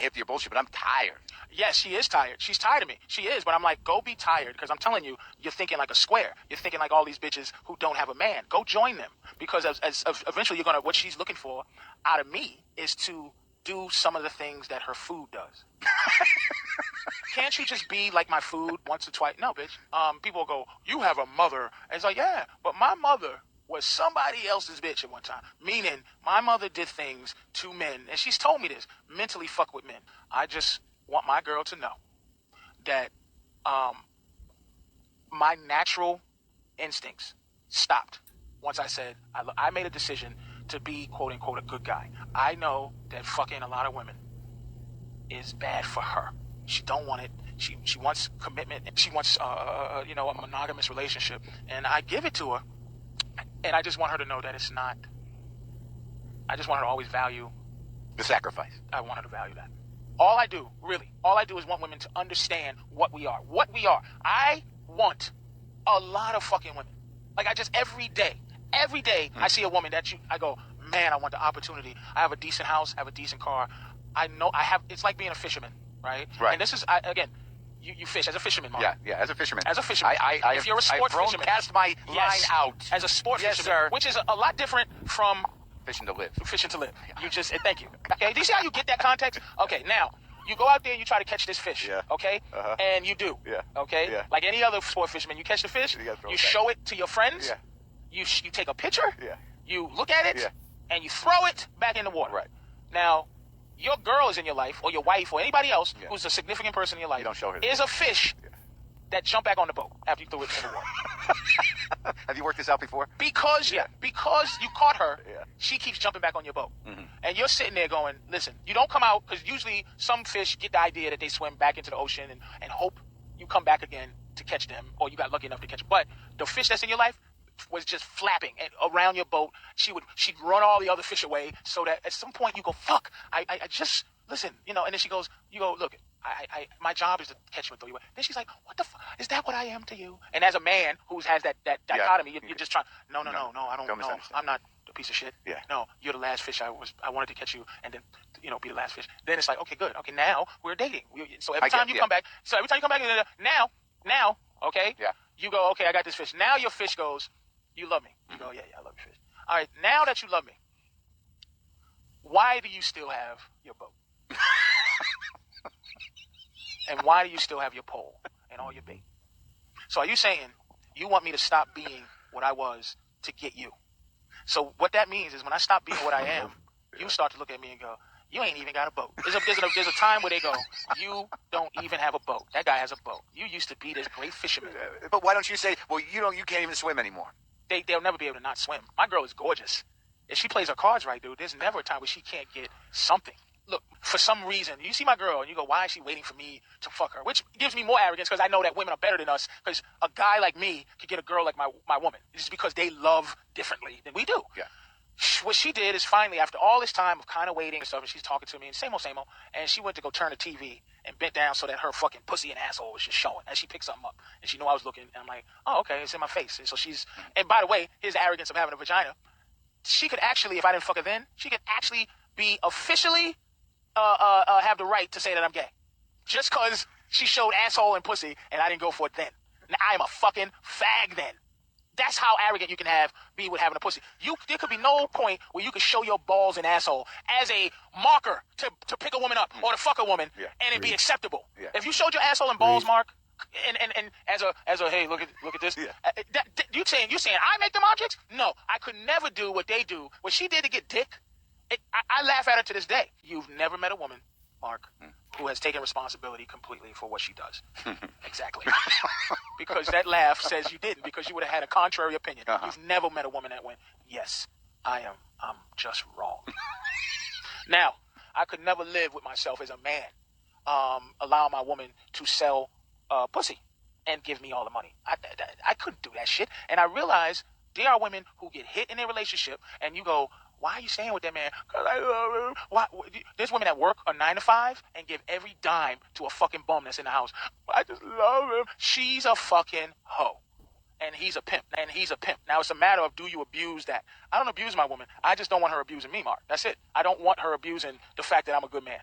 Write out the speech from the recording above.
hip to your bullshit, but I'm tired. Yes, she is tired. She's tired of me. She is, but I'm like, go be tired, because I'm telling you, you're thinking like a square. You're thinking like all these bitches who don't have a man. Go join them, because as eventually you're gonna. What she's looking for out of me is to do some of the things that her food does. Can't you just be like my food once or twice? No, bitch. People go, you have a mother. And it's like, yeah, but my mother was somebody else's bitch at one time. Meaning, my mother did things to men, and she's told me this, mentally fuck with men. I just want my girl to know that my natural instincts stopped once I said, I made a decision to be, quote unquote, a good guy. I know that fucking a lot of women is bad for her. She don't want it. She wants commitment. She wants a monogamous relationship, and I give it to her. And I just want her to know that it's not. I just want her to always value the sacrifice. I want her to value that. All I do is want women to understand what we are. What we are. I want a lot of fucking women. Like, I just, every day, I see a woman that I go, man, I want the opportunity. I have a decent house, I have a decent car. I know I have, it's like being a fisherman, right? Right. And this is, again, you fish as a fisherman, Mark. Yeah, as a fisherman. As a fisherman. If you're a sport fisherman. Cast my line out. As a sport fisherman, sir. which is a lot different from fishing to live. Fishing to live. You just, thank you. Okay, do you see how you get that context? Okay, now, you go out there and you try to catch this fish, okay? And you do, okay? Like any other sport fisherman, you catch the fish, you show it to your friends, you take a picture, you look at it, and you throw it back in the water. Right. Now, your girl is in your life, or your wife, or anybody else who's a significant person in your life, you don't show her is a fish that jump back on the boat after you threw it in the water. Have you worked this out before? Because you caught her, she keeps jumping back on your boat. And you're sitting there going, listen, you don't come out, because usually some fish get the idea that they swim back into the ocean and hope you come back again to catch them, or you got lucky enough to catch them. But the fish that's in your life was just flapping around your boat. She'd run all the other fish away, so that at some point you go, fuck, I just, listen, and then she goes, look, my job is to catch you and throw you away. Then she's like, what the fuck? Is that what I am to you? And as a man who has that dichotomy, you're just trying, no, I don't know. I'm not a piece of shit. No, you're the last fish I wanted to catch you, and then, be the last fish. Then it's like, okay, good. Okay, now we're dating. So every time you come back, now, okay? Yeah. You go, okay, I got this fish. Now your fish goes, you love me. You go, yeah, I love your fish. All right, now that you love me, why do you still have your boat? And why do you still have your pole and all your bait? So are you saying you want me to stop being what I was to get you? So what that means is when I stop being what I am, you start to look at me and go, you ain't even got a boat. There's a time where they go, you don't even have a boat. That guy has a boat. You used to be this great fisherman. But why don't you say, well, you can't even swim anymore? They'll never be able to not swim. My girl is gorgeous. If she plays her cards right, dude, there's never a time where she can't get something. Look, for some reason, you see my girl and you go, why is she waiting for me to fuck her? Which gives me more arrogance, because I know that women are better than us, because a guy like me could get a girl like my woman. It's just because they love differently than we do. Yeah. What she did is finally, after all this time of kind of waiting and stuff, and she's talking to me, and same old, and she went to go turn the TV and bent down so that her fucking pussy and asshole was just showing, and she picked something up, and she knew I was looking, and I'm like, oh, okay, it's in my face. And so and by the way, here's the arrogance of having a vagina. She could actually, if I didn't fuck her then, she could actually be officially have the right to say that I'm gay. Just because she showed asshole and pussy and I didn't go for it then. Now, I am a fucking fag then. That's how arrogant you can be with having a pussy. There could be no point where you could show your balls and asshole as a marker to pick a woman up or to fuck a woman and it be acceptable. If you showed your asshole and balls, Mark, and as a hey, look at this. You saying I make them objects? No, I could never do what they do. What she did to get dick. I laugh at her to this day. You've never met a woman, Mark, who has taken responsibility completely for what she does. Exactly. Because that laugh says you didn't, because you would have had a contrary opinion. You've never met a woman that went, yes, I'm just wrong. Now, I could never live with myself as a man, allow my woman to sell pussy and give me all the money. I couldn't do that shit. And I realize there are women who get hit in their relationship and you go, why are you staying with that man? Because I love him. Why? There's women that work a 9 to 5 and give every dime to a fucking bum that's in the house. I just love him. She's a fucking hoe. And he's a pimp. Now, it's a matter of, do you abuse that? I don't abuse my woman. I just don't want her abusing me, Mark. That's it. I don't want her abusing the fact that I'm a good man.